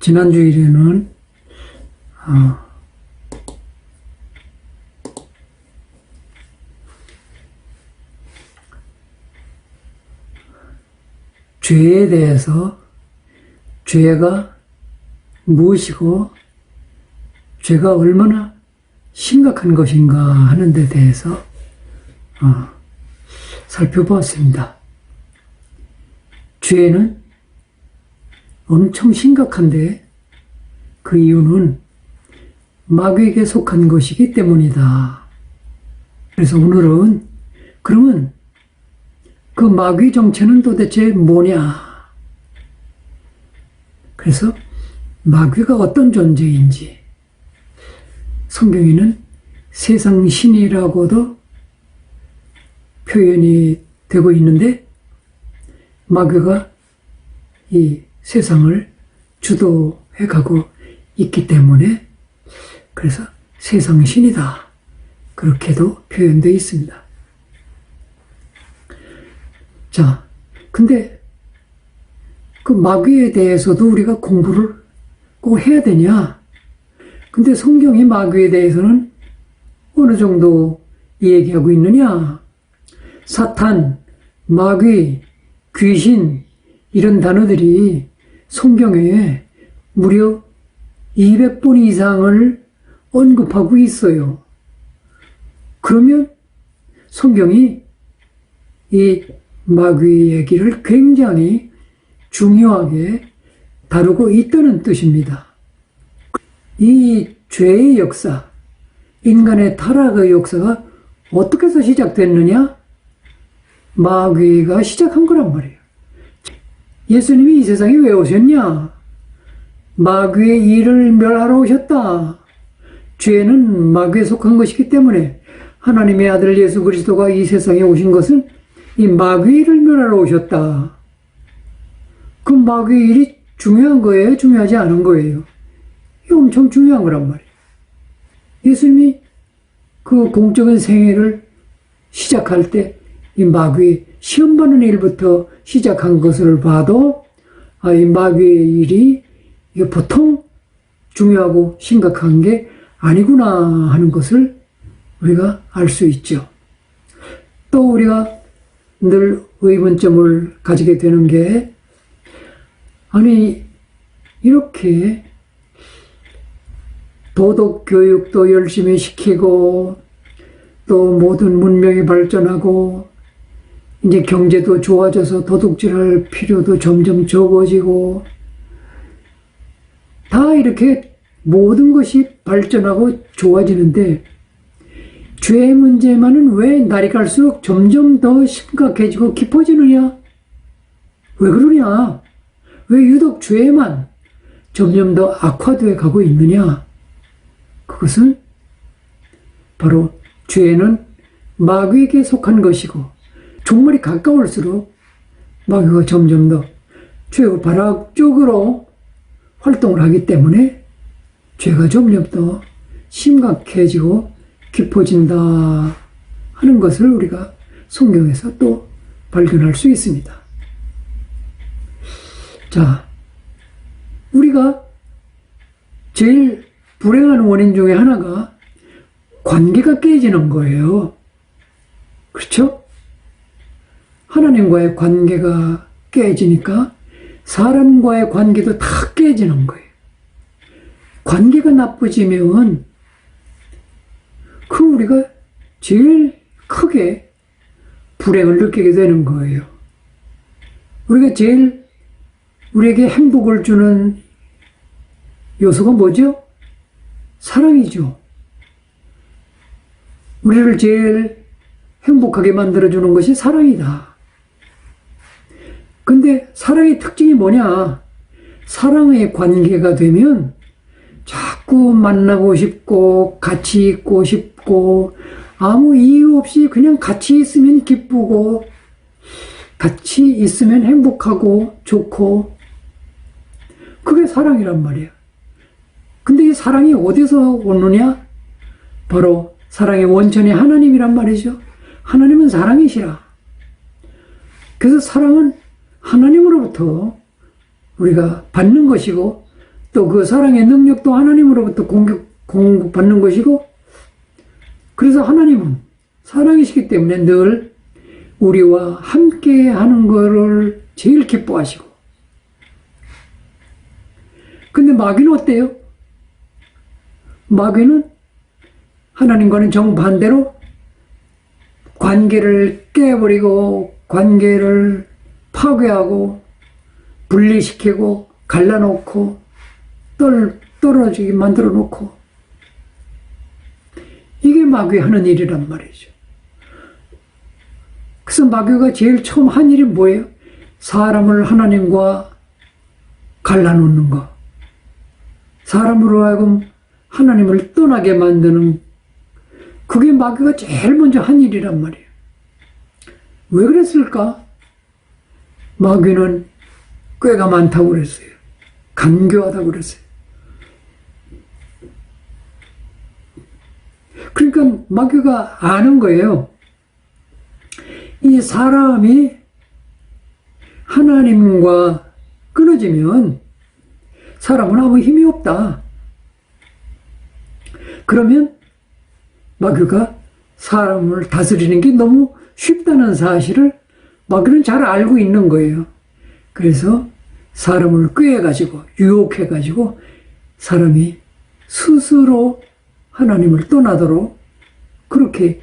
지난 주일에는 죄에 대해서 죄가 무엇이고 죄가 얼마나 심각한 것인가 하는 데 대해서 살펴보았습니다. 죄는 엄청 심각한데 그 이유는 마귀에게 속한 것이기 때문이다. 그래서 오늘은 그러면 그 마귀 정체는 도대체 뭐냐? 그래서 마귀가 어떤 존재인지 성경에는 세상 신이라고도 표현이 되고 있는데 마귀가 이 세상을 주도해 가고 있기 때문에 그래서 세상 신이다 그렇게도 표현되어 있습니다. 자, 근데 그 마귀에 대해서도 우리가 공부를 꼭 해야 되냐? 근데 성경이 마귀에 대해서는 어느 정도 얘기하고 있느냐? 사탄, 마귀, 귀신 이런 단어들이 성경에 무려 200번 이상을 언급하고 있어요. 그러면 성경이 이 마귀 얘기를 굉장히 중요하게 다루고 있다는 뜻입니다. 이 죄의 역사, 인간의 타락의 역사가 어떻게 해서 시작됐느냐? 마귀가 시작한 거란 말이에요. 예수님이 이 세상에 왜 오셨냐? 마귀의 일을 멸하러 오셨다. 죄는 마귀에 속한 것이기 때문에 하나님의 아들 예수 그리스도가 이 세상에 오신 것은 이 마귀의 일을 멸하러 오셨다. 그 마귀의 일이 중요한 거예요? 중요하지 않은 거예요? 이게 엄청 중요한 거란 말이에요. 예수님이 그 공적인 생애를 시작할 때 이 마귀 시험받는 일부터 시작한 것을 봐도 이 마귀의 일이 이게 보통 중요하고 심각한 게 아니구나 하는 것을 우리가 알 수 있죠. 또 우리가 늘 의문점을 가지게 되는 게 아니 이렇게 도덕 교육도 열심히 시키고 또 모든 문명이 발전하고 이제 경제도 좋아져서 도둑질할 필요도 점점 적어지고 다 이렇게 모든 것이 발전하고 좋아지는데 죄의 문제만은 왜 날이 갈수록 점점 더 심각해지고 깊어지느냐? 왜 그러냐? 왜 유독 죄만 점점 더 악화되어 가고 있느냐? 그것은 바로 죄는 마귀에게 속한 것이고 종말이 가까울수록 마귀가 점점 더 죄의 발악 쪽으로 활동을 하기 때문에 죄가 점점 더 심각해지고 깊어진다 하는 것을 우리가 성경에서 또 발견할 수 있습니다. 자, 우리가 제일 불행한 원인 중에 하나가 관계가 깨지는 거예요. 그렇죠? 하나님과의 관계가 깨지니까 사람과의 관계도 다 깨지는 거예요. 관계가 나빠지면 우리가 제일 크게 불행을 느끼게 되는 거예요. 우리가 제일 우리에게 행복을 주는 요소가 뭐죠? 사랑이죠. 우리를 제일 행복하게 만들어주는 것이 사랑이다. 근데 사랑의 특징이 뭐냐? 사랑의 관계가 되면 자꾸 만나고 싶고 같이 있고 싶고 아무 이유 없이 그냥 같이 있으면 기쁘고 같이 있으면 행복하고 좋고 그게 사랑이란 말이야. 근데 이 사랑이 어디서 오느냐? 바로 사랑의 원천이 하나님이란 말이죠. 하나님은 사랑이시라. 그래서 사랑은 하나님으로부터 우리가 받는 것이고 또 그 사랑의 능력도 하나님으로부터 공급받는 것이고, 그래서 하나님은 사랑이시기 때문에 늘 우리와 함께 하는 것을 제일 기뻐하시고. 근데 마귀는 어때요? 마귀는 하나님과는 정반대로 관계를 깨버리고 관계를 파괴하고 분리시키고 갈라놓고 떨어지게 만들어 놓고, 이게 마귀가 하는 일이란 말이죠. 그래서 마귀가 제일 처음 한 일이 뭐예요? 사람을 하나님과 갈라놓는 거. 사람으로 하여금 하나님을 떠나게 만드는, 그게 마귀가 제일 먼저 한 일이란 말이에요. 왜 그랬을까? 마귀는 꾀가 많다고 그랬어요. 간교하다고 그랬어요. 그러니까 마귀가 아는 거예요. 이 사람이 하나님과 끊어지면 사람은 아무 힘이 없다. 그러면 마귀가 사람을 다스리는 게 너무 쉽다는 사실을 마귀는 잘 알고 있는 거예요. 그래서 사람을 꾀해가지고 유혹해가지고 사람이 스스로 하나님을 떠나도록 그렇게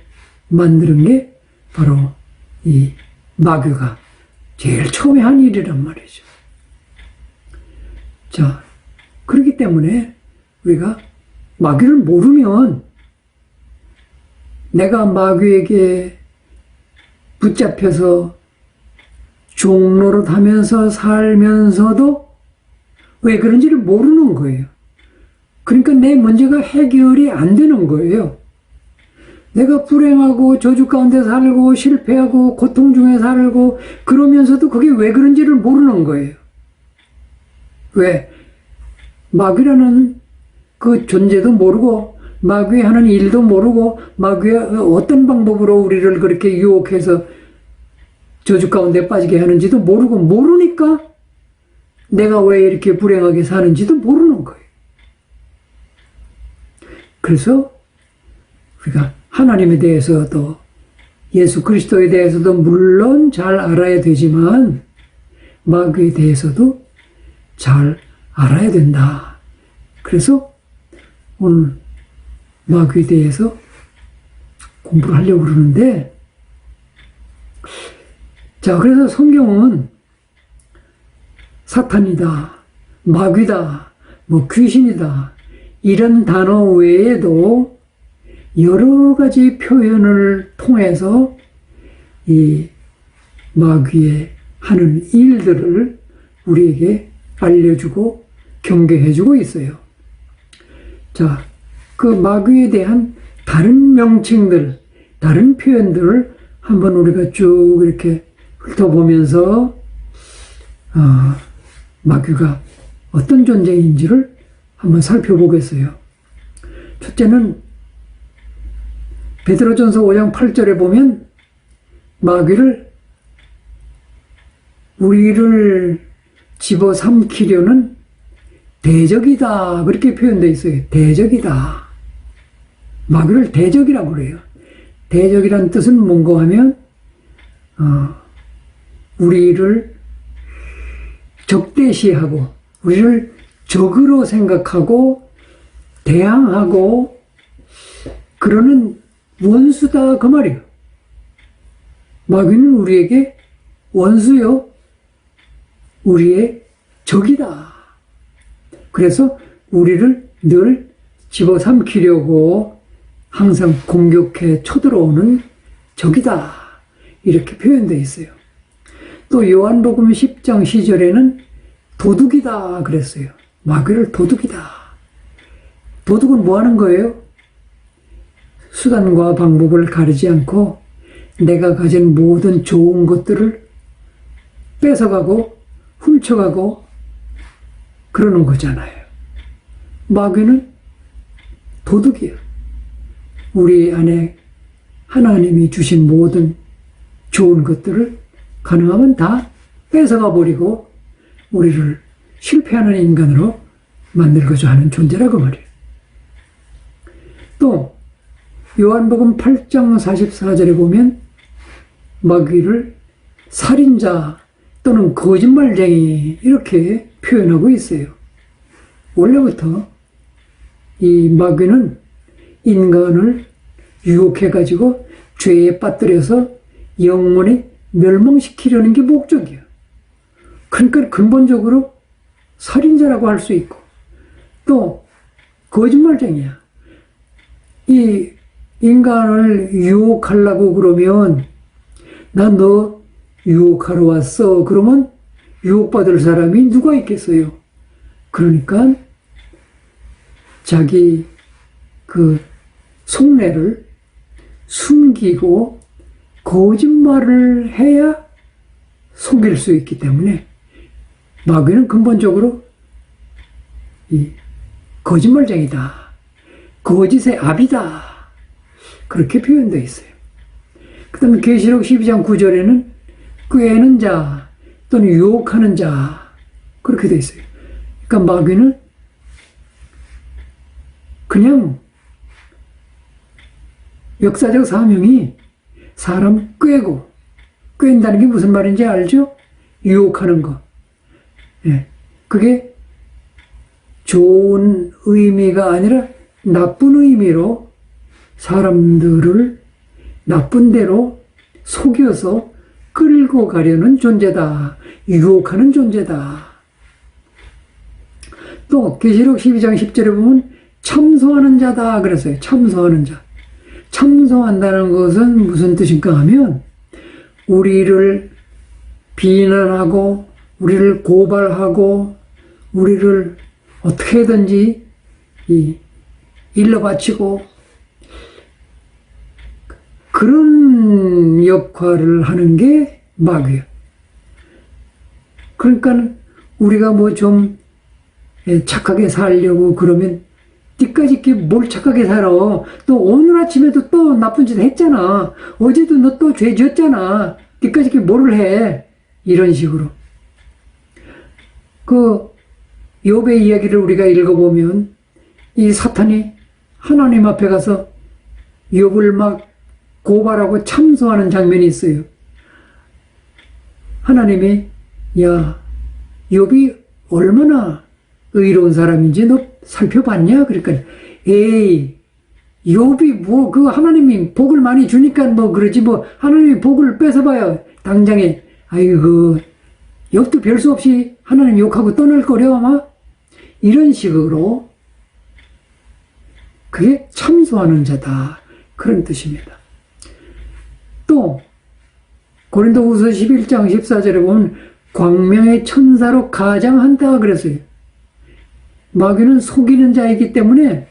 만드는 게 바로 이 마귀가 제일 처음에 한 일이란 말이죠. 자, 그렇기 때문에 우리가 마귀를 모르면 내가 마귀에게 붙잡혀서 종로로 타면서 살면서도 왜 그런지를 모르는 거예요. 그러니까 내 문제가 해결이 안 되는 거예요. 내가 불행하고 저주 가운데 살고 실패하고 고통 중에 살고 그러면서도 그게 왜 그런지를 모르는 거예요. 왜? 마귀라는 그 존재도 모르고 마귀 하는 일도 모르고 마귀가 어떤 방법으로 우리를 그렇게 유혹해서 저주 가운데 빠지게 하는지도 모르고, 모르니까 내가 왜 이렇게 불행하게 사는지도 모르는 거예요. 그래서 우리가 하나님에 대해서도 예수 그리스도에 대해서도 물론 잘 알아야 되지만 마귀에 대해서도 잘 알아야 된다. 그래서 오늘 마귀에 대해서 공부를 하려고 그러는데, 자, 그래서 성경은 사탄이다, 마귀다, 뭐 귀신이다, 이런 단어 외에도 여러 가지 표현을 통해서 이 마귀의 하는 일들을 우리에게 알려주고 경계해주고 있어요. 자, 그 마귀에 대한 다른 명칭들, 다른 표현들을 한번 우리가 쭉 이렇게 훑어보면서 마귀가 어떤 존재인지를 한번 살펴보겠어요. 첫째는 베드로전서 5장 8절에 보면 마귀를 우리를 집어삼키려는 대적이다, 그렇게 표현되어 있어요. 대적이다. 마귀를 대적이라고 그래요. 대적이란 뜻은 뭔가 하면 우리를 적대시하고 우리를 적으로 생각하고 대항하고 그러는 원수다, 그 말이에요. 마귀는 우리에게 원수요, 우리의 적이다. 그래서 우리를 늘 집어삼키려고 항상 공격해 쳐들어오는 적이다, 이렇게 표현되어 있어요. 또 요한복음 10장 10절에는 도둑이다 그랬어요. 마귀를 도둑이다. 도둑은 뭐 하는 거예요? 수단과 방법을 가리지 않고 내가 가진 모든 좋은 것들을 뺏어가고 훔쳐가고 그러는 거잖아요. 마귀는 도둑이에요. 우리 안에 하나님이 주신 모든 좋은 것들을 가능하면 다 뺏어가 버리고 우리를 실패하는 인간으로 만들고자 하는 존재라고 말이에요. 또 요한복음 8장 44절에 보면 마귀를 살인자 또는 거짓말쟁이 이렇게 표현하고 있어요. 원래부터 이 마귀는 인간을 유혹해가지고 죄에 빠뜨려서 영원히 멸망시키려는 게 목적이에요. 그러니까 근본적으로 살인자라고 할 수 있고 또 거짓말쟁이야. 이 인간을 유혹하려고 그러면 나 너 유혹하러 왔어. 그러면 유혹받을 사람이 누가 있겠어요? 그러니까 자기 그 속내를 숨기고 거짓말을 해야 속일 수 있기 때문에 마귀는 근본적으로 이 거짓말쟁이다. 거짓의 압이다. 그렇게 표현되어 있어요. 그 다음에 계시록 12장 9절에는 꾀는 자 또는 유혹하는 자 그렇게 되어 있어요. 그러니까 마귀는 그냥 역사적 사명이 사람 꾀인다는 게 무슨 말인지 알죠? 유혹하는 거. 예. 그게 좋은 의미가 아니라 나쁜 의미로 사람들을 나쁜 대로 속여서 끌고 가려는 존재다. 유혹하는 존재다. 또 계시록 12장 10절에 보면 참소하는 자다 그랬어요. 참소하는 자. 참소한다는 것은 무슨 뜻인가 하면 우리를 비난하고 우리를 고발하고 우리를 어떻게든지 일러 바치고 그런 역할을 하는 게 마귀예요. 그러니까 우리가 뭐 좀 착하게 살려고 그러면 니까지 뭘 착하게 살아. 또 오늘 아침에도 또 나쁜 짓 했잖아. 어제도 너 또 죄 지었잖아. 니까지 뭐를 해. 이런 식으로. 그 욥의 이야기를 우리가 읽어보면 이 사탄이 하나님 앞에 가서 욥을 막 고발하고 참소하는 장면이 있어요. 하나님이 야 욥이 얼마나 의로운 사람인지 너 살펴봤냐? 그러니까 에이 욥이 뭐 그 하나님이 복을 많이 주니까 뭐 그러지 뭐 하나님이 복을 뺏어봐요. 당장에 아이고 욥도 별 수 없이 하나님 욕하고 떠날 거려 아마 이런 식으로 그게 참소하는 자다 그런 뜻입니다. 또 고린도후서 11장 14절에 보면 광명의 천사로 가장한다 그랬어요. 마귀는 속이는 자이기 때문에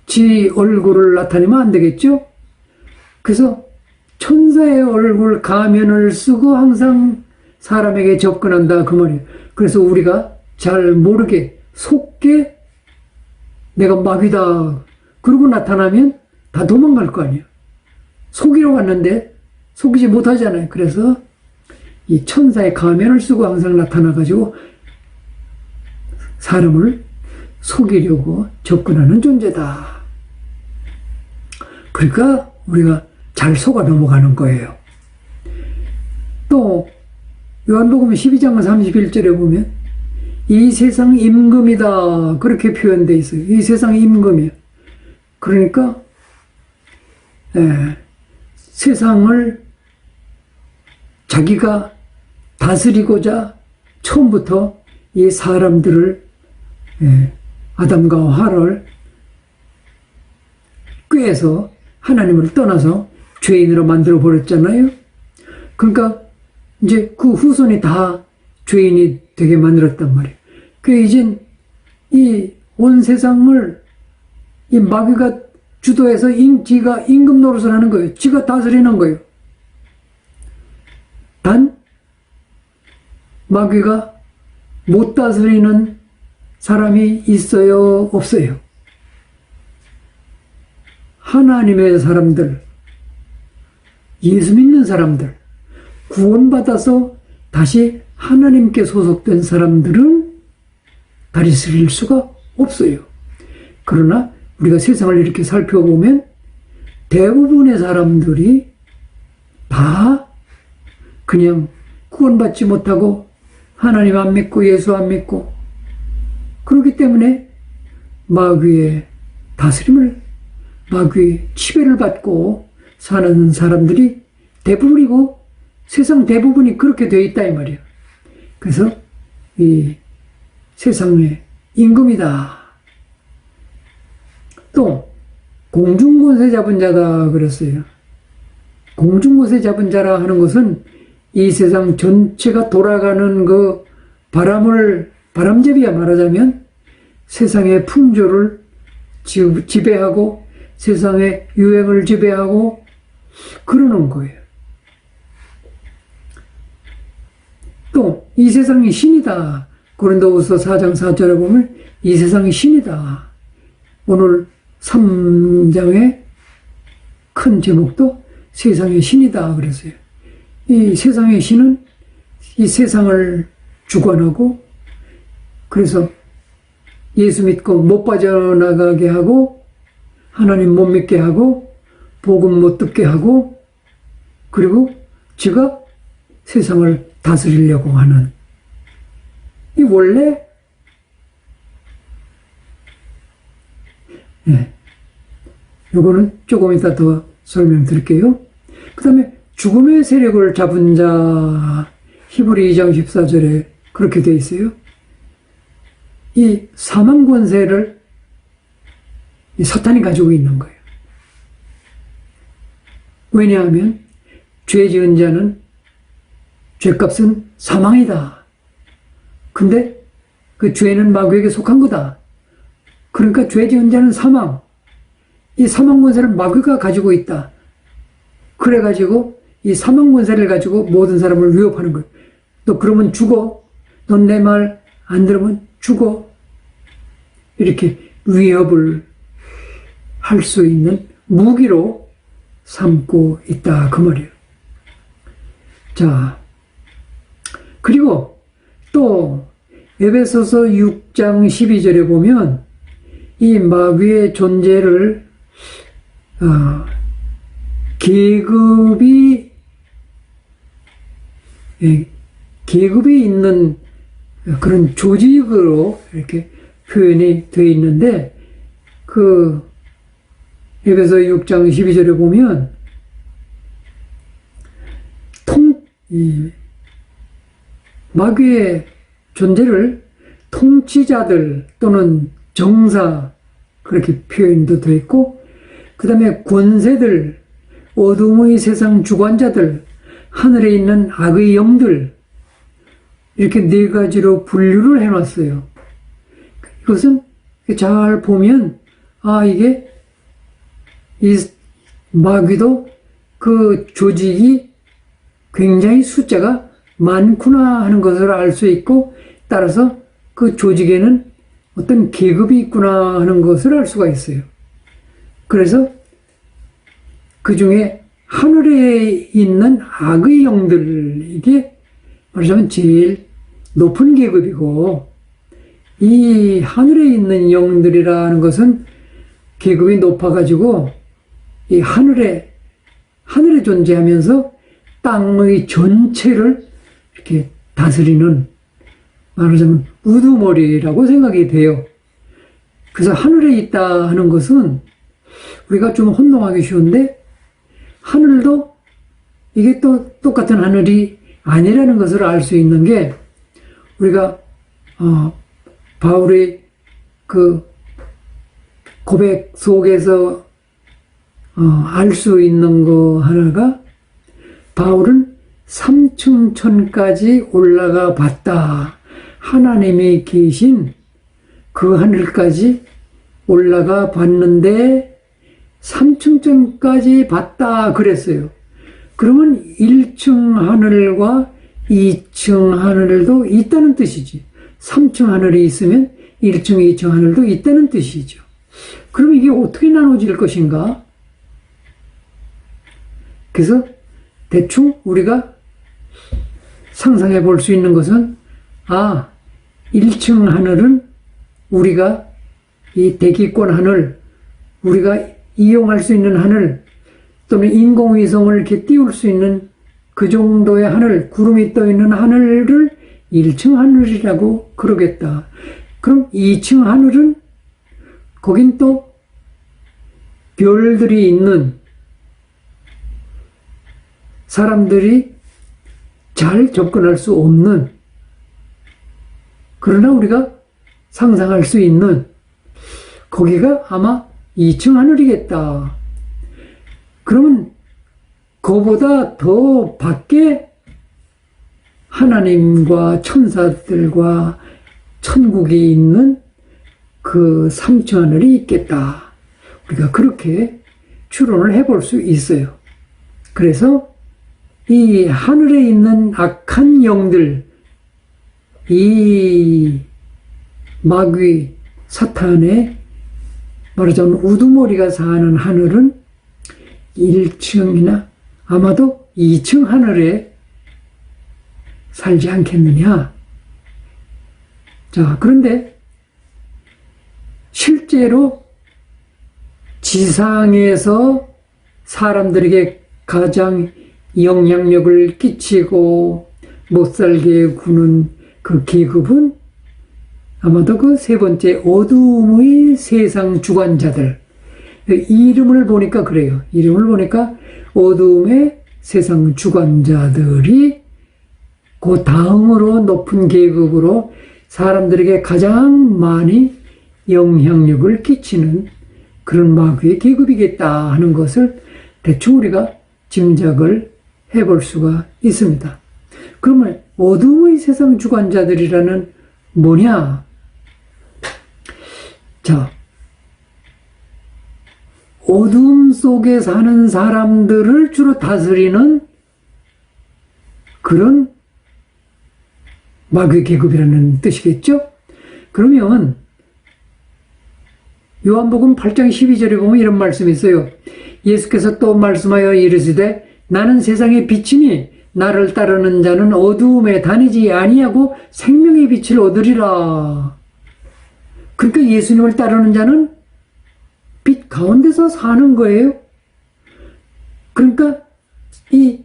지 얼굴을 나타내면 안 되겠죠? 그래서 천사의 얼굴 가면을 쓰고 항상 사람에게 접근한다 그 말이에요. 그래서 우리가 잘 모르게 속게 내가 마귀다 그러고 나타나면 다 도망갈 거 아니에요. 속이러 왔는데 속이지 못하잖아요. 그래서 이 천사의 가면을 쓰고 항상 나타나가지고 사람을 속이려고 접근하는 존재다. 그러니까 우리가 잘 속아 넘어가는 거예요. 또 요한복음 12장 31절에 보면 이 세상 임금이다 그렇게 표현되어 있어요. 이 세상 임금이에요. 그러니까 세상을 자기가 다스리고자 처음부터 이 사람들을 아담과 하와를 꾀해서 하나님을 떠나서 죄인으로 만들어 버렸잖아요. 그러니까 이제 그 후손이 다 죄인이 되게 만들었단 말이에요. 그 이젠 이 온 세상을 이 마귀가 주도해서 지가 임금 노릇을 하는 거예요. 지가 다스리는 거예요. 단 마귀가 못 다스리는 사람이 있어요? 없어요? 하나님의 사람들, 예수 믿는 사람들, 구원받아서 다시 하나님께 소속된 사람들은 다스릴 수가 없어요. 그러나 우리가 세상을 이렇게 살펴보면 대부분의 사람들이 다 그냥 구원받지 못하고 하나님 안 믿고 예수 안 믿고 그렇기 때문에 마귀의 다스림을 마귀의 지배를 받고 사는 사람들이 대부분이고 세상 대부분이 그렇게 되어 있다 이 말이에요. 그래서 이 세상의 임금이다. 또 공중권세 잡은 자다 그랬어요. 공중권세 잡은 자라 하는 것은 이 세상 전체가 돌아가는 그 바람잡이야 말하자면 세상의 풍조를 지배하고 세상의 유행을 지배하고 그러는 거예요. 또 이 세상이 신이다. 고린도후서 4장 4절에 보면 이 세상이 신이다. 오늘 3장의 큰 제목도 세상의 신이다 그랬어요. 이 세상의 신은 이 세상을 주관하고 그래서 예수 믿고 못 빠져나가게 하고 하나님 못 믿게 하고 복음 못 듣게 하고 그리고 지가 세상을 다스리려고 하는 이 원래 요거는 조금 이따 더 설명드릴게요. 그 다음에 죽음의 세력을 잡은 자 히브리 2장 14절에 그렇게 되어 있어요. 이 사망 권세를 이 사탄이 가지고 있는 거예요. 왜냐하면 죄 지은 자는 죄값은 사망이다. 근데 그 죄는 마귀에게 속한 거다. 그러니까 죄 지은 자는 사망. 이 사망 권세를 마귀가 가지고 있다. 그래가지고 이 사망 권세를 가지고 모든 사람을 위협하는 거예요. 너 그러면 죽어. 넌 내 말 안 들으면 죽어. 이렇게 위협을 할 수 있는 무기로 삼고 있다. 그 말이에요. 자, 그리고 또 에베소서 6장 12절에 보면 이 마귀의 존재를 계급이 있는 그런 조직으로 이렇게 표현이 되어 있는데 그 에베소 6장 12절에 보면 마귀의 존재를 통치자들 또는 정사 그렇게 표현도 되어 있고 그 다음에 권세들, 어둠의 세상 주관자들, 하늘에 있는 악의 영들 이렇게 네 가지로 분류를 해놨어요. 이것은 잘 보면 이게 이 마귀도 그 조직이 굉장히 숫자가 많구나 하는 것을 알 수 있고 따라서 그 조직에는 어떤 계급이 있구나 하는 것을 알 수가 있어요. 그래서 그 중에 하늘에 있는 악의 영들 이게 말하자면 제일 높은 계급이고 이 하늘에 있는 영들이라는 것은 계급이 높아가지고 이 하늘에 존재하면서 땅의 전체를 이렇게 다스리는 말하자면 우두머리라고 생각이 돼요. 그래서 하늘에 있다 하는 것은 우리가 좀 혼동하기 쉬운데 하늘도 이게 또 똑같은 하늘이 아니라는 것을 알 수 있는 게 우리가 바울의 그 고백 속에서 알 수 있는 거 하나가 바울은 3층 천까지 올라가 봤다. 하나님이 계신 그 하늘까지 올라가 봤는데 3층 천까지 봤다 그랬어요. 그러면 1층 하늘과 2층 하늘도 있다는 뜻이지. 3층 하늘이 있으면 1층, 2층 하늘도 있다는 뜻이죠. 그럼 이게 어떻게 나눠질 것인가? 그래서 대충 우리가 상상해 볼 수 있는 것은 1층 하늘은 우리가 이 대기권 하늘, 우리가 이용할 수 있는 하늘, 또는 인공위성을 이렇게 띄울 수 있는 그 정도의 하늘, 구름이 떠 있는 하늘을 1층 하늘이라고 그러겠다. 그럼 2층 하늘은 거긴 또 별들이 있는, 사람들이 잘 접근할 수 없는, 그러나 우리가 상상할 수 있는, 거기가 아마 2층 하늘이겠다. 그러면 그보다 더 밖에 하나님과 천사들과 천국이 있는 그 3층 하늘이 있겠다. 우리가 그렇게 추론을 해볼 수 있어요. 그래서 이 하늘에 있는 악한 영들, 이 마귀, 사탄의 말하자면 우두머리가 사는 하늘은 1층이나 아마도 2층 하늘에 살지 않겠느냐. 자, 그런데 실제로 지상에서 사람들에게 가장 영향력을 끼치고 못살게 구는 그 계급은 아마도 그 세 번째 어두움의 세상 주관자들. 이름을 보니까 그래요. 이름을 보니까 어두움의 세상 주관자들이 그 다음으로 높은 계급으로 사람들에게 가장 많이 영향력을 끼치는 그런 마귀의 계급이겠다 하는 것을 대충 우리가 짐작을 해볼 수가 있습니다. 그러면 어두움의 세상 주관자들이라는 뭐냐? 자, 어둠 속에 사는 사람들을 주로 다스리는 그런 마귀 계급이라는 뜻이겠죠? 그러면 요한복음 8장 12절에 보면 이런 말씀이 있어요. 예수께서 또 말씀하여 이르시되 나는 세상의 빛이니 나를 따르는 자는 어두움에 다니지 아니하고 생명의 빛을 얻으리라. 그러니까 예수님을 따르는 자는 빛 가운데서 사는 거예요. 그러니까 이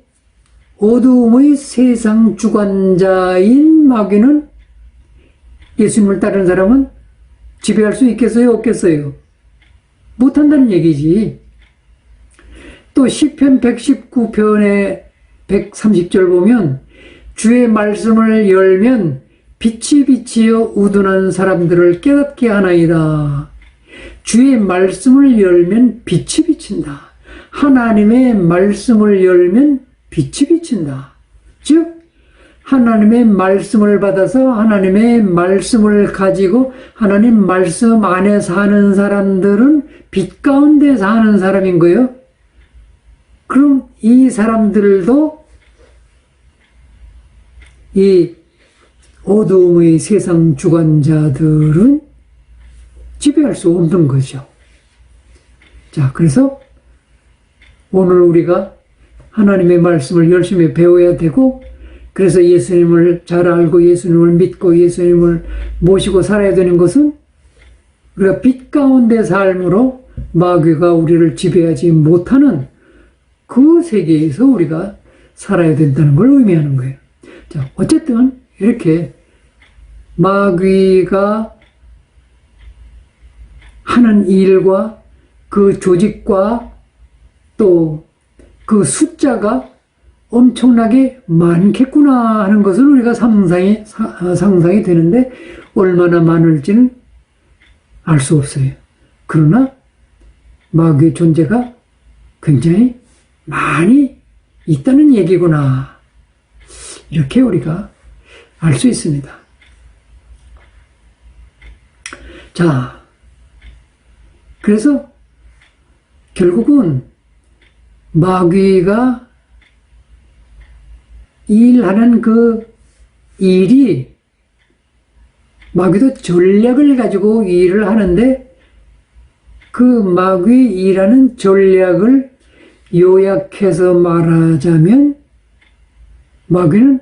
어두움의 세상 주관자인 마귀는 예수님을 따르는 사람은 지배할 수 있겠어요? 없겠어요? 못한다는 얘기지. 또 시편 119편의 130절 보면 주의 말씀을 열면 빛이 비치어 우둔한 사람들을 깨닫게 하나이다. 주의 말씀을 열면 빛이 비친다. 하나님의 말씀을 열면 빛이 비친다. 즉 하나님의 말씀을 받아서 하나님의 말씀을 가지고 하나님 말씀 안에 사는 사람들은 빛 가운데 사는 사람인 거예요. 그럼 이 사람들도 이 어두움의 세상 주관자들은 지배할 수 없는 거죠. 자, 그래서 오늘 우리가 하나님의 말씀을 열심히 배워야 되고, 그래서 예수님을 잘 알고 예수님을 믿고 예수님을 모시고 살아야 되는 것은 우리가 빛 가운데 삶으로 마귀가 우리를 지배하지 못하는 그 세계에서 우리가 살아야 된다는 걸 의미하는 거예요. 자, 어쨌든 이렇게 마귀가 하는 일과 그 조직과 또 그 숫자가 엄청나게 많겠구나 하는 것을 우리가 상상이 되는데 얼마나 많을지는 알 수 없어요. 그러나 마귀의 존재가 굉장히 많이 있다는 얘기구나. 이렇게 우리가 알 수 있습니다. 자, 그래서 결국은 마귀가 일하는 그 일이, 마귀도 전략을 가지고 일을 하는데 그 마귀 일하는 전략을 요약해서 말하자면 마귀는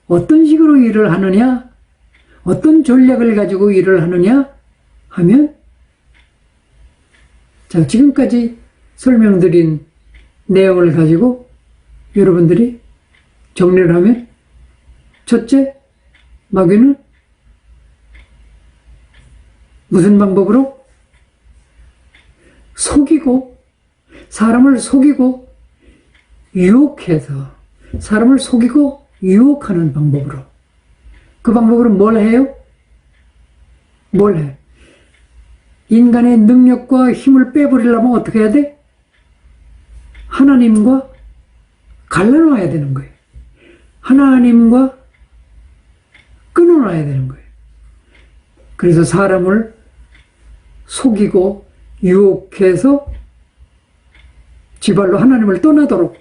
어떤 식으로 일을 하느냐, 어떤 전략을 가지고 일을 하느냐, 하면, 자, 지금까지 설명드린 내용을 가지고 여러분들이 정리를 하면, 첫째, 마귀는 무슨 방법으로? 속이고, 사람을 속이고, 유혹해서, 사람을 속이고, 유혹하는 방법으로. 그 방법으로 뭘 해요? 뭘 해? 인간의 능력과 힘을 빼버리려면 어떻게 해야 돼? 하나님과 갈라놔야 되는 거예요. 하나님과 끊어놔야 되는 거예요. 그래서 사람을 속이고 유혹해서 지발로 하나님을 떠나도록.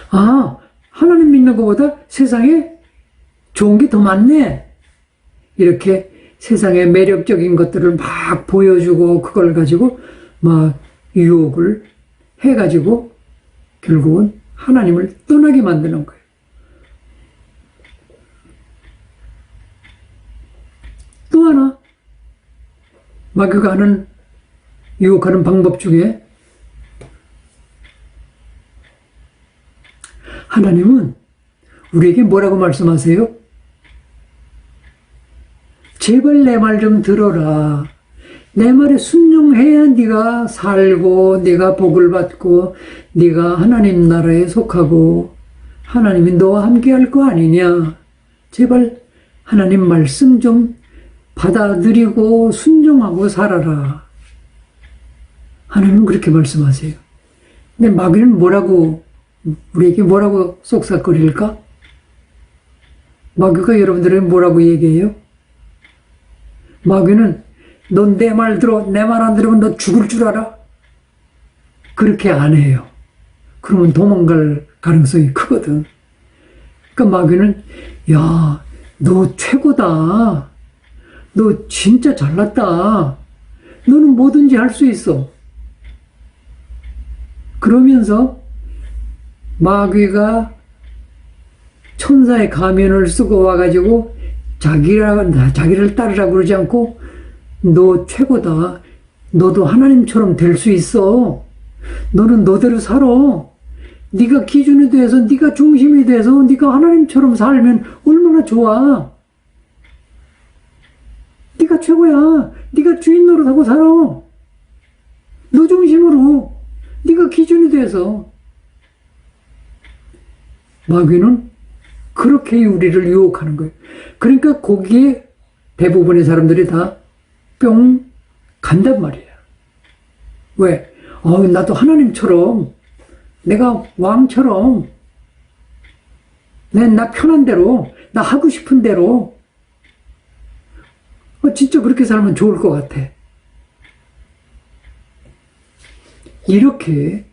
아, 하나님 믿는 것보다 세상에 좋은 게 더 많네. 이렇게 세상의 매력적인 것들을 막 보여주고 그걸 가지고 막 유혹을 해가지고 결국은 하나님을 떠나게 만드는 거예요. 또 하나 마귀가 하는 유혹하는 방법 중에 하나님은 우리에게 뭐라고 말씀하세요? 제발 내 말 좀 들어라. 내 말에 순종해야 네가 살고 네가 복을 받고 네가 하나님 나라에 속하고 하나님이 너와 함께 할 거 아니냐. 제발 하나님 말씀 좀 받아들이고 순종하고 살아라. 하나님은 그렇게 말씀하세요. 근데 마귀는 우리에게 뭐라고 쏙싹거릴까? 마귀가 여러분들에게 뭐라고 얘기해요? 마귀는 넌 내 말 들어, 내 말 안 들으면 너 죽을 줄 알아? 그렇게 안 해요. 그러면 도망갈 가능성이 크거든. 그러니까 마귀는 야, 너 최고다. 너 진짜 잘났다. 너는 뭐든지 할 수 있어. 그러면서 마귀가 천사의 가면을 쓰고 와가지고 자기를 따르라고 그러지 않고 너 최고다. 너도 하나님처럼 될 수 있어. 너는 너대로 살아. 네가 기준이 돼서 네가 중심이 돼서 네가 하나님처럼 살면 얼마나 좋아. 네가 최고야. 네가 주인 노릇하고 살아. 너 중심으로 네가 기준이 돼서. 마귀는 그렇게 우리를 유혹하는 거예요. 그러니까 거기에 대부분의 사람들이 다 뿅 간단 말이에요. 왜? 나도 하나님처럼 내가 왕처럼 나 편한 대로 나 하고 싶은 대로 진짜 그렇게 살면 좋을 것 같아. 이렇게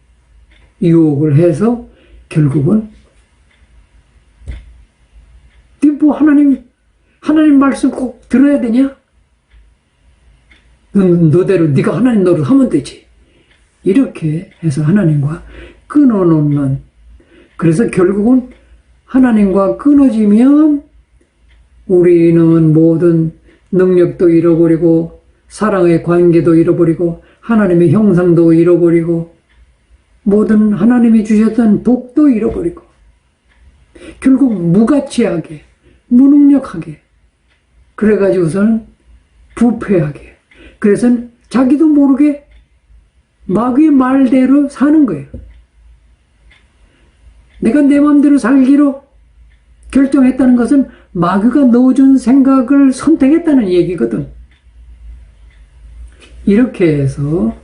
유혹을 해서 결국은 뭐 하나님 말씀 꼭 들어야 되냐? 너대로 네가 하나님 노릇 하면 되지. 이렇게 해서 하나님과 끊어놓는. 그래서 결국은 하나님과 끊어지면 우리는 모든 능력도 잃어버리고 사랑의 관계도 잃어버리고 하나님의 형상도 잃어버리고 모든 하나님이 주셨던 복도 잃어버리고 결국 무가치하게 무능력하게 그래가지고서는 부패하게 그래서 자기도 모르게 마귀의 말대로 사는 거예요. 내가 내 마음대로 살기로 결정했다는 것은 마귀가 넣어준 생각을 선택했다는 얘기거든. 이렇게 해서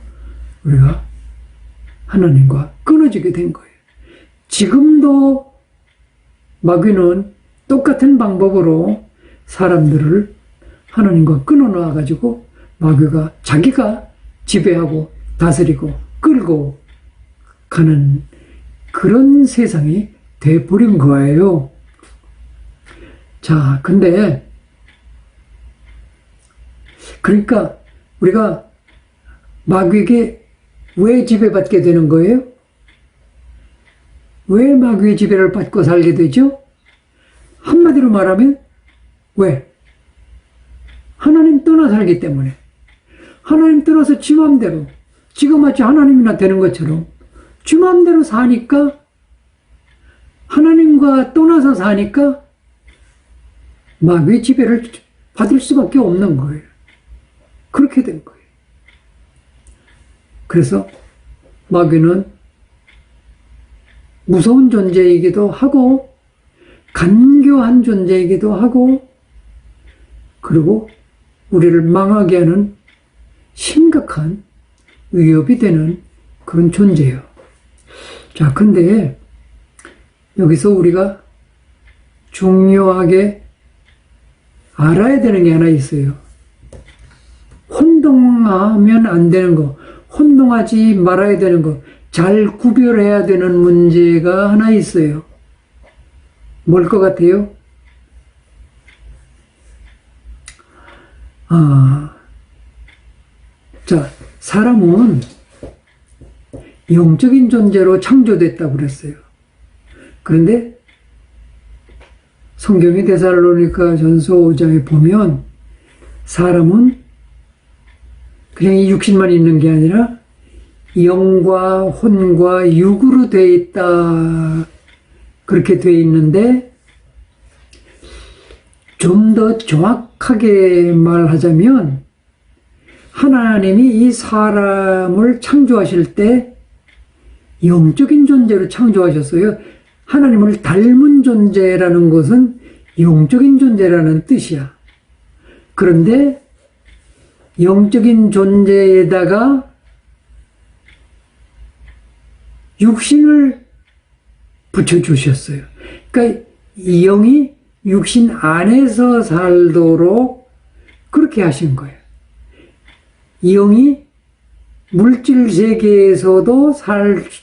우리가 하나님과 끊어지게 된 거예요. 지금도 마귀는 똑같은 방법으로 사람들을 하나님과 끊어놔가지고 마귀가 자기가 지배하고 다스리고 끌고 가는 그런 세상이 돼버린 거예요. 자, 근데 그러니까 우리가 마귀에게 왜 지배받게 되는 거예요? 왜 마귀의 지배를 받고 살게 되죠? 한마디로 말하면 왜? 하나님 떠나 살기 때문에. 하나님 떠나서 지 맘대로, 지가 마치 하나님이나 되는 것처럼 지 맘대로 사니까, 하나님과 떠나서 사니까 마귀의 지배를 받을 수밖에 없는 거예요. 그렇게 된 거예요. 그래서 마귀는 무서운 존재이기도 하고 간교한 존재이기도 하고, 그리고 우리를 망하게 하는 심각한 위협이 되는 그런 존재예요. 자, 근데 여기서 우리가 중요하게 알아야 되는 게 하나 있어요. 혼동하면 안 되는 거, 혼동하지 말아야 되는 거, 잘 구별해야 되는 문제가 하나 있어요. 뭘 것 같아요? 자, 사람은 영적인 존재로 창조됐다고 그랬어요. 그런데 성경의 데살로니가 전서 5장에 보면 사람은 그냥 이 육신만 있는 게 아니라 영과 혼과 육으로 되어 있다. 그렇게 되어 있는데, 좀 더 정확하게 말하자면 하나님이 이 사람을 창조하실 때 영적인 존재로 창조하셨어요. 하나님을 닮은 존재라는 것은 영적인 존재라는 뜻이야. 그런데 영적인 존재에다가 육신을 붙여주셨어요. 그러니까 이 영이 육신 안에서 살도록 그렇게 하신 거예요. 이 영이 물질 세계에서도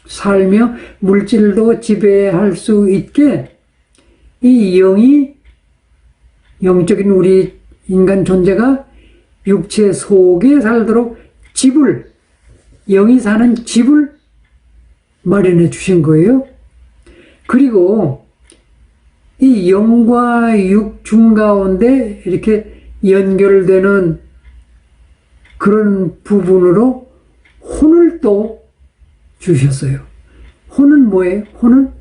살며 물질도 지배할 수 있게 이 영이, 영적인 우리 인간 존재가 육체 속에 살도록 집을, 영이 사는 집을 마련해 주신 거예요. 그리고 이 영과 육 중가운데 이렇게 연결되는 그런 부분으로 혼을 또 주셨어요. 혼은 뭐예요? 혼은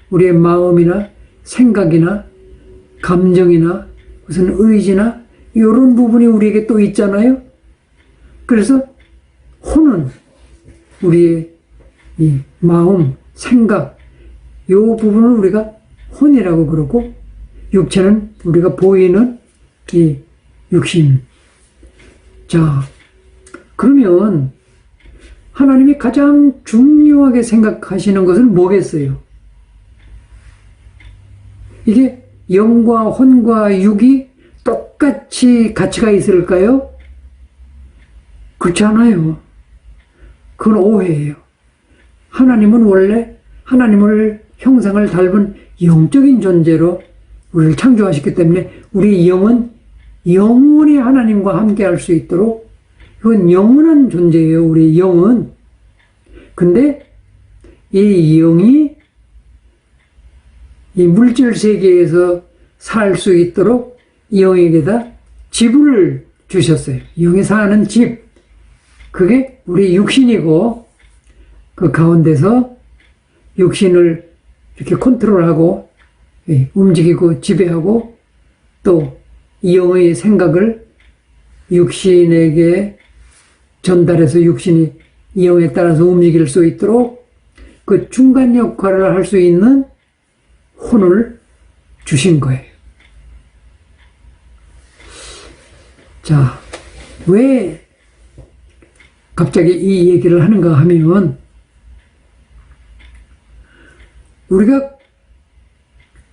우리의 마음이나 생각이나 감정이나 무슨 의지나 이런 부분이 우리에게 또 있잖아요. 그래서 혼은 우리의 이 마음, 생각, 이 부분을 우리가 혼이라고 그러고, 육체는 우리가 보이는 이 육신. 자, 그러면 하나님이 가장 중요하게 생각하시는 것은 뭐겠어요? 이게 영과 혼과 육이 똑같이 가치가 있을까요? 그렇지 않아요. 그건 오해예요. 하나님은 원래 하나님을 형상을 닮은 영적인 존재로 우리를 창조하셨기 때문에 우리 영은 영원히 하나님과 함께 할 수 있도록, 그건 영원한 존재예요. 우리 영은. 근데 이 영이 이 물질 세계에서 살 수 있도록 이 영에게다 집을 주셨어요. 영이 사는 집. 그게 우리 육신이고, 그 가운데서 육신을 이렇게 컨트롤하고 움직이고 지배하고, 또 이 영의 생각을 육신에게 전달해서 육신이 이 영에 따라서 움직일 수 있도록 그 중간 역할을 할 수 있는 혼을 주신 거예요. 자, 왜 갑자기 이 얘기를 하는가 하면, 우리가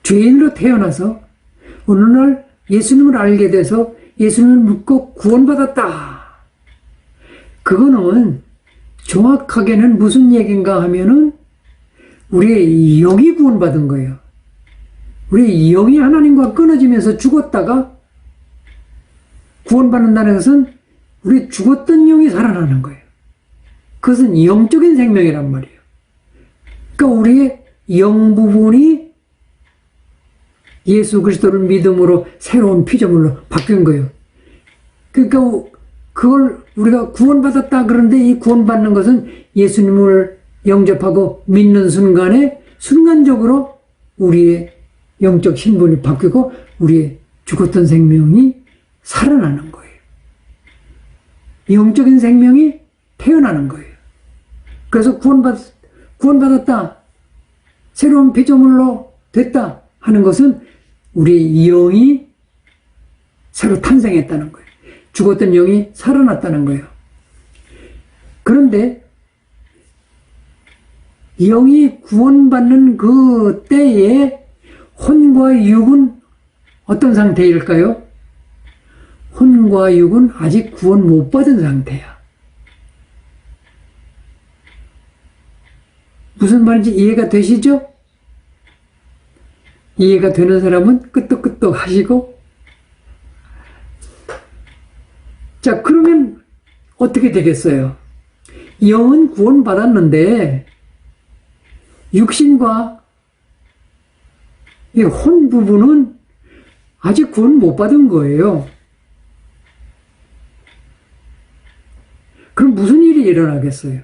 죄인으로 태어나서 어느 날 예수님을 알게 돼서 예수님을 믿고 구원받았다. 그거는 정확하게는 무슨 얘기인가 하면은 우리의 영이 구원받은 거예요. 우리 영이 하나님과 끊어지면서 죽었다가 구원받는다는 것은 우리 죽었던 영이 살아나는 거예요. 그것은 영적인 생명이란 말이에요. 그러니까 우리의 영 부분이 예수 그리스도를 믿음으로 새로운 피조물로 바뀐 거예요. 그러니까 그걸 우리가 구원받았다 그런데 이 구원받는 것은 예수님을 영접하고 믿는 순간에 순간적으로 우리의 영적 신분이 바뀌고 우리의 죽었던 생명이 살아나는 거예요. 영적인 생명이 태어나는 거예요. 그래서 구원받았다. 새로운 피조물로 됐다 하는 것은 우리의 영이 새로 탄생했다는 거예요. 죽었던 영이 살아났다는 거예요. 그런데 영이 구원받는 그 때에 혼과 육은 어떤 상태일까요? 혼과 육은 아직 구원 못 받은 상태야. 무슨 말인지 이해가 되시죠? 이해가 되는 사람은 끄떡끄떡 하시고, 자, 그러면 어떻게 되겠어요? 영은 구원받았는데 육신과 이 혼 부분은 아직 구원 못 받은 거예요. 그럼 무슨 일이 일어나겠어요?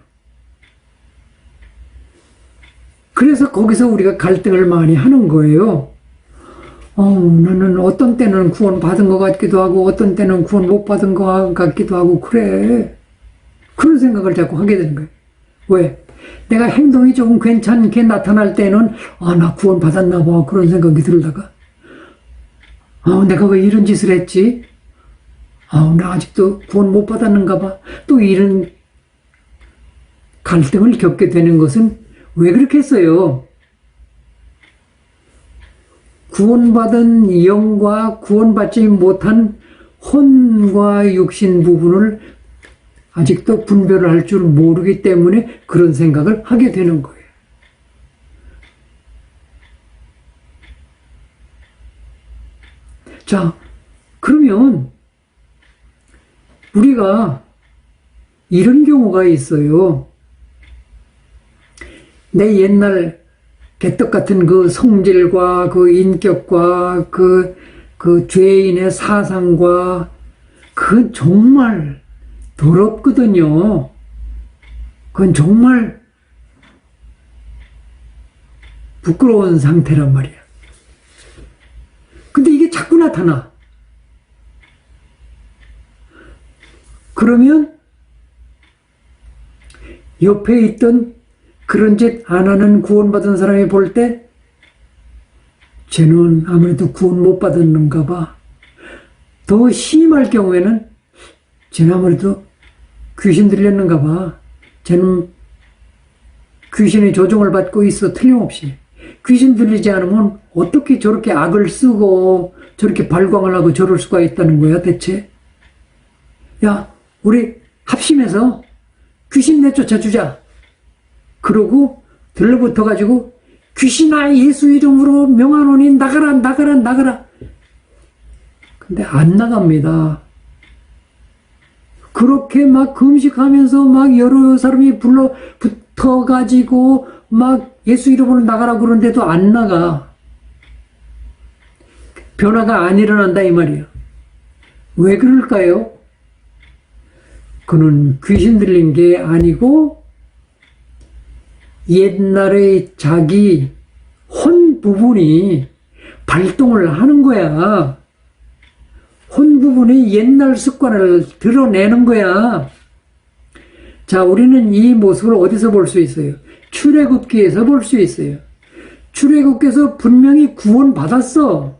그래서 거기서 우리가 갈등을 많이 하는 거예요. 나는 어떤 때는 구원 받은 것 같기도 하고 어떤 때는 구원 못 받은 것 같기도 하고 그래. 그런 생각을 자꾸 하게 되는 거예요. 왜? 내가 행동이 조금 괜찮게 나타날 때는 나 구원 받았나 봐 그런 생각이 들다가 내가 왜 이런 짓을 했지? 나 아직도 구원 못 받았는가 봐. 또 이런 갈등을 겪게 되는 것은 왜 그렇겠어요? 구원받은 영과 구원받지 못한 혼과 육신 부분을 아직도 분별을 할 줄 모르기 때문에 그런 생각을 하게 되는 거예요. 자, 그러면 우리가 이런 경우가 있어요. 내 옛날 개떡 같은 그 성질과 그 인격과 그 죄인의 사상과 그건 정말 더럽거든요. 그건 정말 부끄러운 상태란 말이야. 근데 이게 자꾸 나타나. 그러면 옆에 있던 그런 짓 안 하는 구원받은 사람이 볼 때 쟤는 아무래도 구원 못 받았는가 봐. 더 심할 경우에는 쟤는 아무래도 귀신 들렸는가 봐. 쟤는 귀신의 조종을 받고 있어. 틀림없이. 귀신 들리지 않으면 어떻게 저렇게 악을 쓰고 저렇게 발광을 하고 저럴 수가 있다는 거야 대체. 야, 우리 합심해서 귀신 내쫓아주자. 그러고 들러붙어가지고 귀신아 예수 이름으로 명하노니 나가라 나가라 나가라. 근데 안 나갑니다. 그렇게 막 금식하면서 막 여러 사람이 붙어가지고 막 예수 이름으로 나가라 그러는데도 안 나가. 변화가 안 일어난다 이 말이에요. 왜 그럴까요? 그는 귀신 들린 게 아니고 옛날의 자기 혼 부분이 발동을 하는 거야. 혼 부분이 옛날 습관을 드러내는 거야. 자, 우리는 이 모습을 어디서 볼 수 있어요? 출애굽기에서 볼 수 있어요. 출애굽기에서 분명히 구원받았어.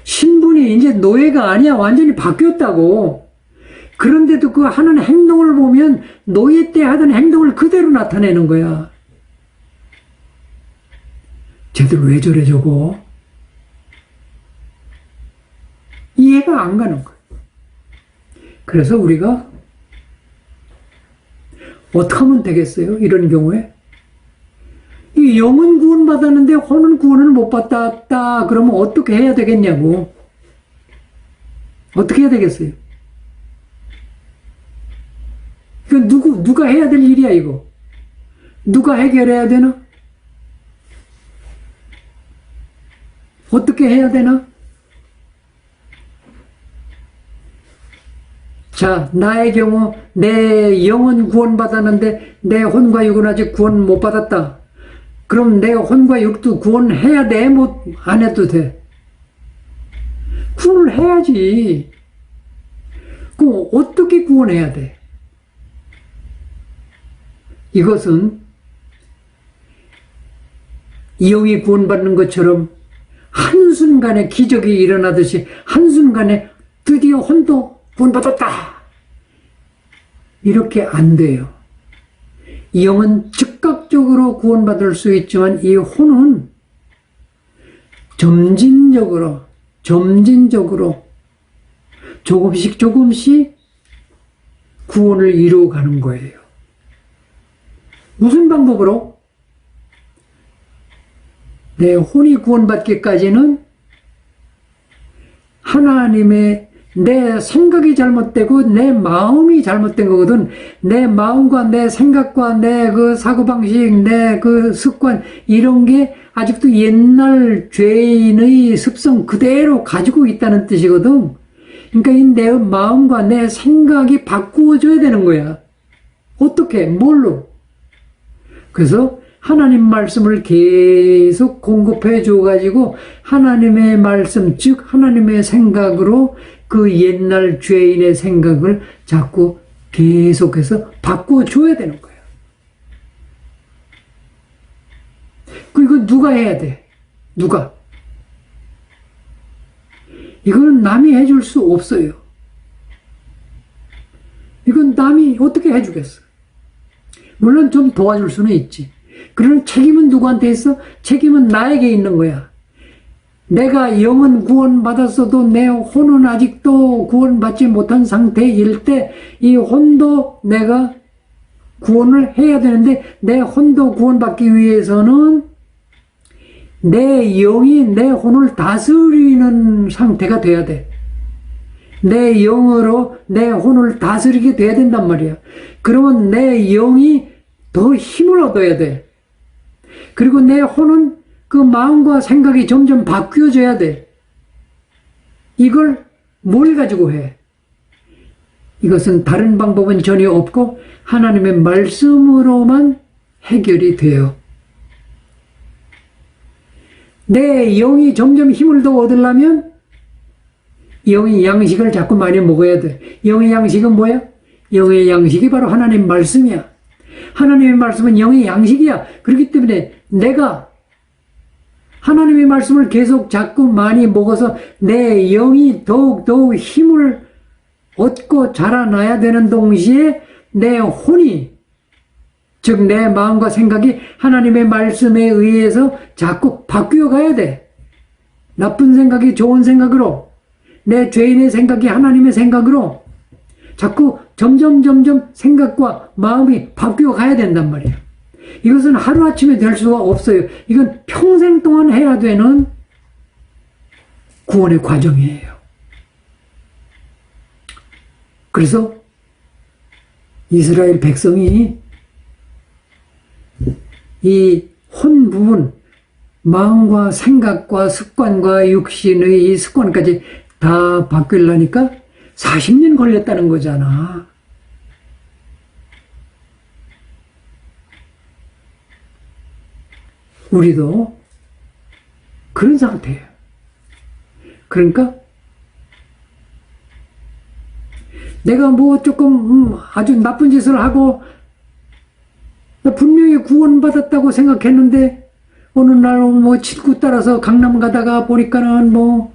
신분이 이제 노예가 아니야. 완전히 바뀌었다고. 그런데도 그 하는 행동을 보면 노예 때 하던 행동을 그대로 나타내는 거야. 쟤들 왜 저래 저거? 이해가 안 가는 거예요. 그래서 우리가 어떻게 하면 되겠어요? 이런 경우에 이 영은 구원받았는데 혼은 구원을 못 받았다. 그러면 어떻게 해야 되겠냐고. 어떻게 해야 되겠어요? 이건 누가 해야 될 일이야 이거. 누가 해결해야 되나? 어떻게 해야 되나? 자, 나의 경우 내 영은 구원받았는데 내 혼과 육은 아직 구원 못 받았다. 그럼 내 혼과 육도 구원해야 돼? 안 해도 돼? 구원을 해야지. 그럼 어떻게 구원해야 돼? 이것은 이 영이 구원받는 것처럼 한순간에 기적이 일어나듯이 한순간에 드디어 혼도 구원받았다. 이렇게 안 돼요. 이 영은 즉각적으로 구원받을 수 있지만 이 혼은 점진적으로 조금씩 구원을 이루어가는 거예요. 무슨 방법으로? 내 혼이 구원받기까지는 하나님의 내 생각이 잘못되고 내 마음이 잘못된 거거든. 내 마음과 내 생각과 내 그 사고방식, 내 그 습관 이런 게 아직도 옛날 죄인의 습성 그대로 가지고 있다는 뜻이거든. 그러니까 이 내 마음과 내 생각이 바꾸어져야 되는 거야. 어떻게? 뭘로? 그래서 하나님 말씀을 계속 공급해 줘가지고 하나님의 말씀, 즉 하나님의 생각으로 그 옛날 죄인의 생각을 자꾸 계속해서 바꿔줘야 되는 거예요. 이거 누가 해야 돼? 누가? 이거는 남이 해줄 수 없어요. 이건 남이 어떻게 해주겠어? 물론 좀 도와줄 수는 있지. 그러나 책임은 누구한테 있어? 책임은 나에게 있는 거야. 내가 영은 구원받았어도 내 혼은 아직도 구원받지 못한 상태일 때 이 혼도 내가 구원을 해야 되는데 내 혼도 구원받기 위해서는 내 영이 내 혼을 다스리는 상태가 돼야 돼. 내 영으로 내 혼을 다스리게 돼야 된단 말이야. 그러면 내 영이 더 힘을 얻어야 돼. 그리고 내 혼은 그 마음과 생각이 점점 바뀌어져야 돼. 이걸 뭘 가지고 해? 이것은 다른 방법은 전혀 없고 하나님의 말씀으로만 해결이 돼요. 내 영이 점점 힘을 더 얻으려면 영의 양식을 자꾸 많이 먹어야 돼. 영의 양식은 뭐야? 영의 양식이 바로 하나님 말씀이야. 하나님의 말씀은 영의 양식이야. 그렇기 때문에 내가 하나님의 말씀을 계속 자꾸 많이 먹어서 내 영이 더욱 힘을 얻고 자라나야 되는 동시에 내 혼이, 즉 내 마음과 생각이 하나님의 말씀에 의해서 자꾸 바뀌어 가야 돼. 나쁜 생각이 좋은 생각으로, 내 죄인의 생각이 하나님의 생각으로 자꾸 점점 생각과 마음이 바뀌어 가야 된단 말이에요. 이것은 하루아침에 될 수가 없어요. 이건 평생 동안 해야 되는 구원의 과정이에요. 그래서 이스라엘 백성이 이 혼 부분, 마음과 생각과 습관과 육신의 이 습관까지 다 바뀌려니까 40년 걸렸다는 거잖아. 우리도 그런 상태예요. 그러니까 내가 뭐 조금 아주 나쁜 짓을 하고 분명히 구원받았다고 생각했는데 어느 날 뭐 친구 따라서 강남 가다가 보니까는 뭐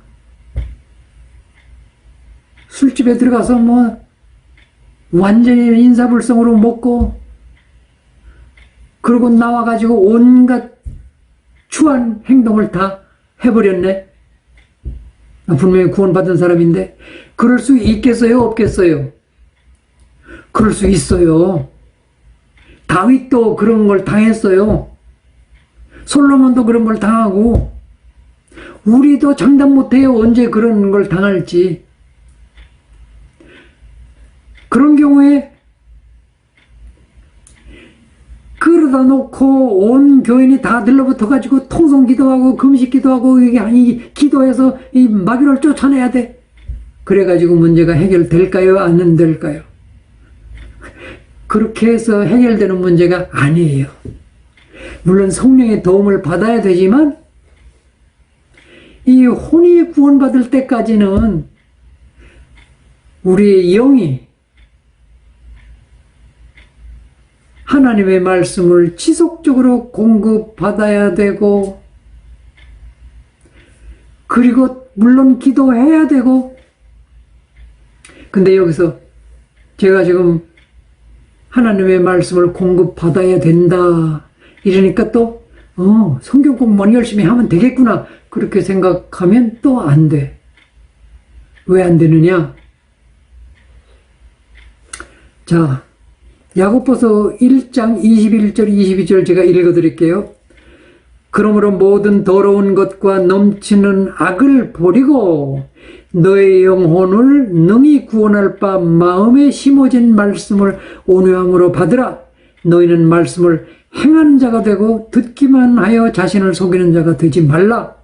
술집에 들어가서 뭐 완전히 인사불성으로 먹고 그러고 나와가지고 온갖 추한 행동을 다 해버렸네. 분명히 구원받은 사람인데 그럴 수 있겠어요? 없겠어요? 그럴 수 있어요. 다윗도 그런 걸 당했어요. 솔로몬도 그런 걸 당하고 우리도 장담 못해요. 언제 그런 걸 당할지. 그런 경우에 그러다 놓고 온 교인이 다 들러붙어가지고 통성 기도하고 금식 기도하고 이게 아니 기도해서 이 마귀를 쫓아내야 돼. 그래가지고 문제가 해결될까요? 안 될까요? 그렇게 해서 해결되는 문제가 아니에요. 물론 성령의 도움을 받아야 되지만 이 혼이 구원받을 때까지는 우리의 영이 하나님의 말씀을 지속적으로 공급받아야 되고, 그리고 물론 기도해야 되고. 근데 여기서 제가 지금 하나님의 말씀을 공급받아야 된다 이러니까 또 성경 공부만 열심히 하면 되겠구나 그렇게 생각하면 또 안 돼. 왜 안 되느냐? 자, 야고보서 1장 21절 22절 제가 읽어드릴게요. 그러므로 모든 더러운 것과 넘치는 악을 버리고 너의 영혼을 능히 구원할 바 마음에 심어진 말씀을 온유함으로 받으라. 너희는 말씀을 행하는 자가 되고 듣기만 하여 자신을 속이는 자가 되지 말라.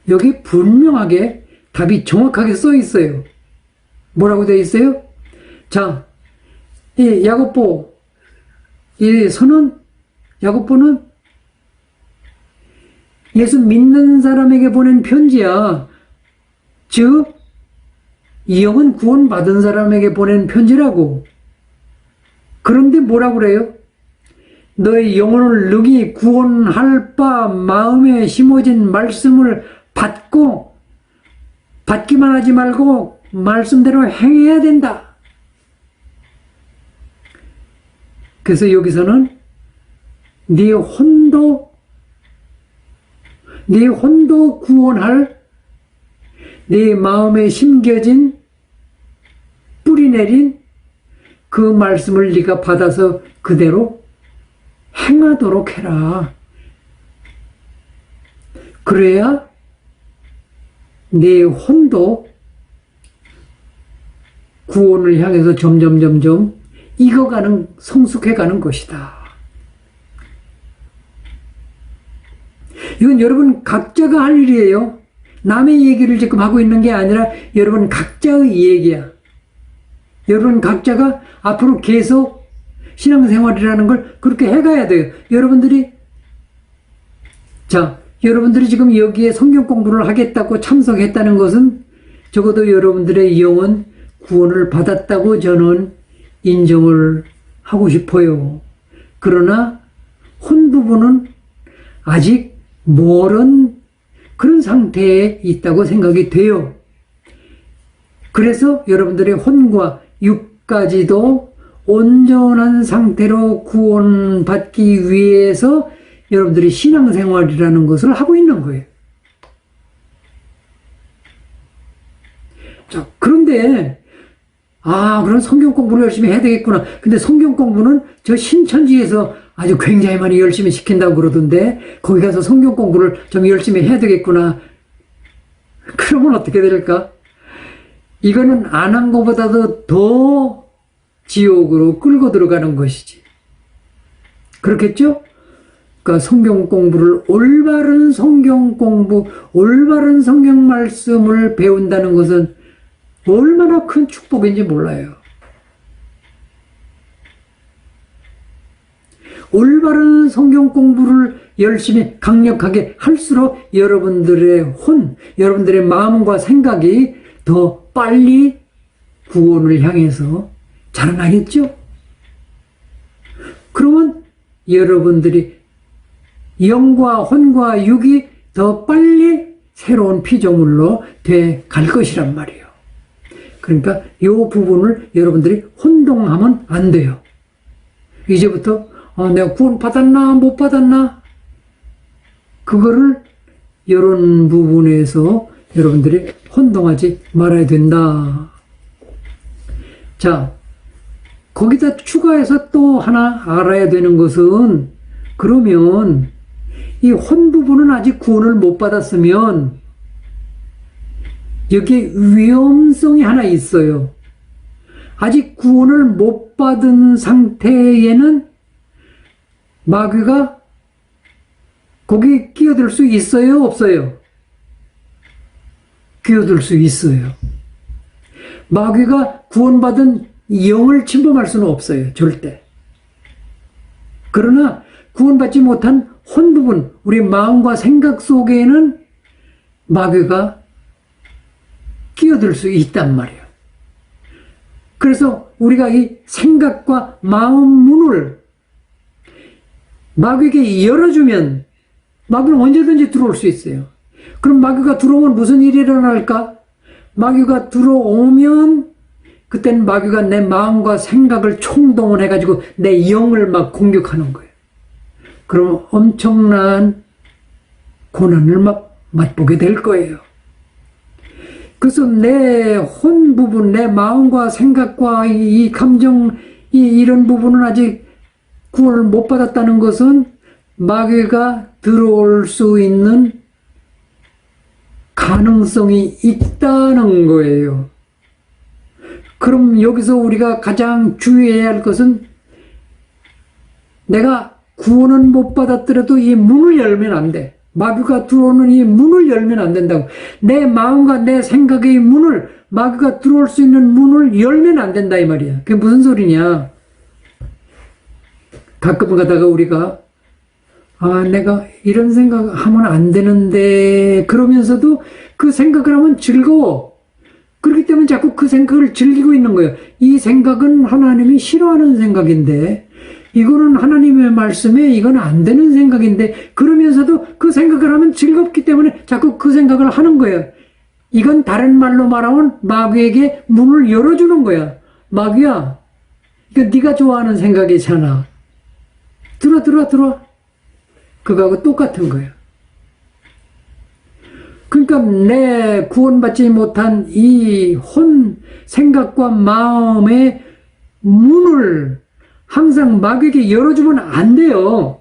여기 분명하게 답이 정확하게 써 있어요. 뭐라고 되어 있어요? 자, 이 야고보, 이 선언, 야고보는 예수 믿는 사람에게 보낸 편지야. 즉, 이 영은 구원받은 사람에게 보낸 편지라고. 그런데 뭐라고 그래요? 너의 영혼을 능히 구원할 바 마음에 심어진 말씀을 받고, 받기만 하지 말고 말씀대로 행해야 된다. 그래서 여기서는 네 혼도 구원할 네 마음에 심겨진 뿌리내린 그 말씀을 네가 받아서 그대로 행하도록 해라. 그래야 네 혼도 구원을 향해서 점점 익어가는, 성숙해가는 것이다. 이건 여러분 각자가 할 일이에요. 남의 얘기를 지금 하고 있는 게 아니라 여러분 각자의 얘기야. 여러분 각자가 앞으로 계속 신앙생활이라는 걸 그렇게 해가야 돼요. 여러분들이 지금 여기에 성경 공부를 하겠다고 참석했다는 것은 적어도 여러분들의 영은 구원을 받았다고 저는 인정을 하고 싶어요. 그러나 혼 부분은 아직 모른 그런 상태에 있다고 생각이 돼요. 그래서 여러분들의 혼과 육까지도 온전한 상태로 구원받기 위해서 여러분들이 신앙생활이라는 것을 하고 있는 거예요. 자, 그런데 그럼 성경 공부를 열심히 해야 되겠구나. 근데 성경 공부는 저 신천지에서 아주 굉장히 많이 열심히 시킨다고 그러던데 거기 가서 성경 공부를 좀 열심히 해야 되겠구나. 그러면 어떻게 될까? 이거는 안 한 것보다도 더 지옥으로 끌고 들어가는 것이지. 그렇겠죠? 그러니까 성경 공부를 올바른 성경 공부, 올바른 성경 말씀을 배운다는 것은 얼마나 큰 축복인지 몰라요. 올바른 성경 공부를 열심히 강력하게 할수록 여러분들의 혼, 여러분들의 마음과 생각이 더 빨리 구원을 향해서 자라나겠죠? 그러면 여러분들이 영과 혼과 육이 더 빨리 새로운 피조물로 돼 갈 것이란 말이에요. 그러니까 이 부분을 여러분들이 혼동하면 안 돼요. 이제부터 내가 구원 받았나 못 받았나 그거를 이런 부분에서 여러분들이 혼동하지 말아야 된다. 자, 거기다 추가해서 또 하나 알아야 되는 것은 그러면 이 혼 부분은 아직 구원을 못 받았으면 여기에 위험성이 하나 있어요. 아직 구원을 못 받은 상태에는 마귀가 거기에 끼어들 수 있어요? 없어요? 끼어들 수 있어요. 마귀가 구원받은 영을 침범할 수는 없어요. 절대. 그러나 구원받지 못한 혼 부분, 우리 마음과 생각 속에는 마귀가 끼어들 수 있단 말이에요. 그래서 우리가 이 생각과 마음 문을 마귀에게 열어주면 마귀는 언제든지 들어올 수 있어요. 그럼 마귀가 들어오면 무슨 일이 일어날까? 마귀가 들어오면 그때는 마귀가 내 마음과 생각을 총동원해가지고 내 영을 막 공격하는 거예요. 그럼 엄청난 고난을 막 맛보게 될 거예요. 그래서 내 혼 부분, 내 마음과 생각과 이 감정, 이런 부분은 아직 구원을 못 받았다는 것은 마귀가 들어올 수 있는 가능성이 있다는 거예요. 그럼 여기서 우리가 가장 주의해야 할 것은 내가 구원은 못 받았더라도 이 문을 열면 안 돼. 마귀가 들어오는 이 문을 열면 안 된다고. 내 마음과 내 생각의 문을, 마귀가 들어올 수 있는 문을 열면 안 된다 이 말이야. 그게 무슨 소리냐. 가끔 가다가 우리가 내가 이런 생각하면 안 되는데 그러면서도 그 생각을 하면 즐거워. 그렇기 때문에 자꾸 그 생각을 즐기고 있는 거예요. 이 생각은 하나님이 싫어하는 생각인데 이거는 하나님의 말씀에 이건 안 되는 생각인데 그러면서도 그 생각을 하면 즐겁기 때문에 자꾸 그 생각을 하는 거예요. 이건 다른 말로 말하면 마귀에게 문을 열어주는 거야. 마귀야, 이거 네가 좋아하는 생각이잖아. 들어와. 그거하고 똑같은 거예요. 그러니까 내 구원받지 못한 이 생각과 마음의 문을 항상 마귀에게 열어주면 안 돼요.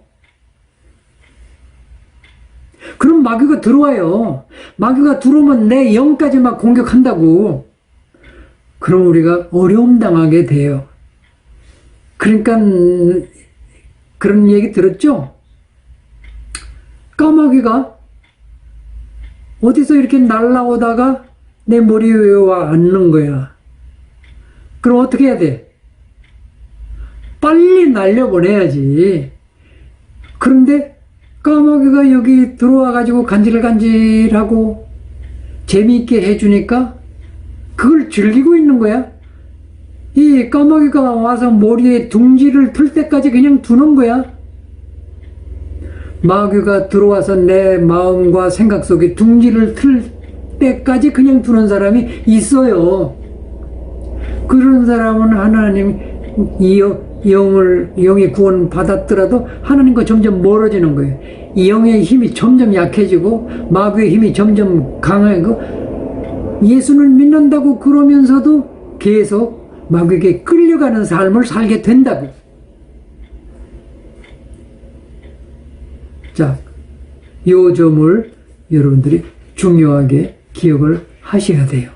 그럼 마귀가 들어와요. 마귀가 들어오면 내 영까지 막 공격한다고. 그럼 우리가 어려움 당하게 돼요. 그러니까 그런 얘기 들었죠? 까마귀가 어디서 이렇게 날아오다가 내 머리 위에 와 앉는 거야. 그럼 어떻게 해야 돼? 빨리 날려보내야지. 그런데 까마귀가 여기 들어와가지고 간질간질하고 재미있게 해주니까 그걸 즐기고 있는 거야. 이 까마귀가 와서 머리에 둥지를 틀 때까지 그냥 두는 거야. 마귀가 들어와서 내 마음과 생각 속에 둥지를 틀 때까지 그냥 두는 사람이 있어요. 그런 사람은 하나님 영이 구원 받았더라도 하나님과 점점 멀어지는 거예요. 이 영의 힘이 점점 약해지고 마귀의 힘이 점점 강하고 예수를 믿는다고 그러면서도 계속 마귀에게 끌려가는 삶을 살게 된다고. 자, 요 점을 여러분들이 중요하게 기억을 하셔야 돼요.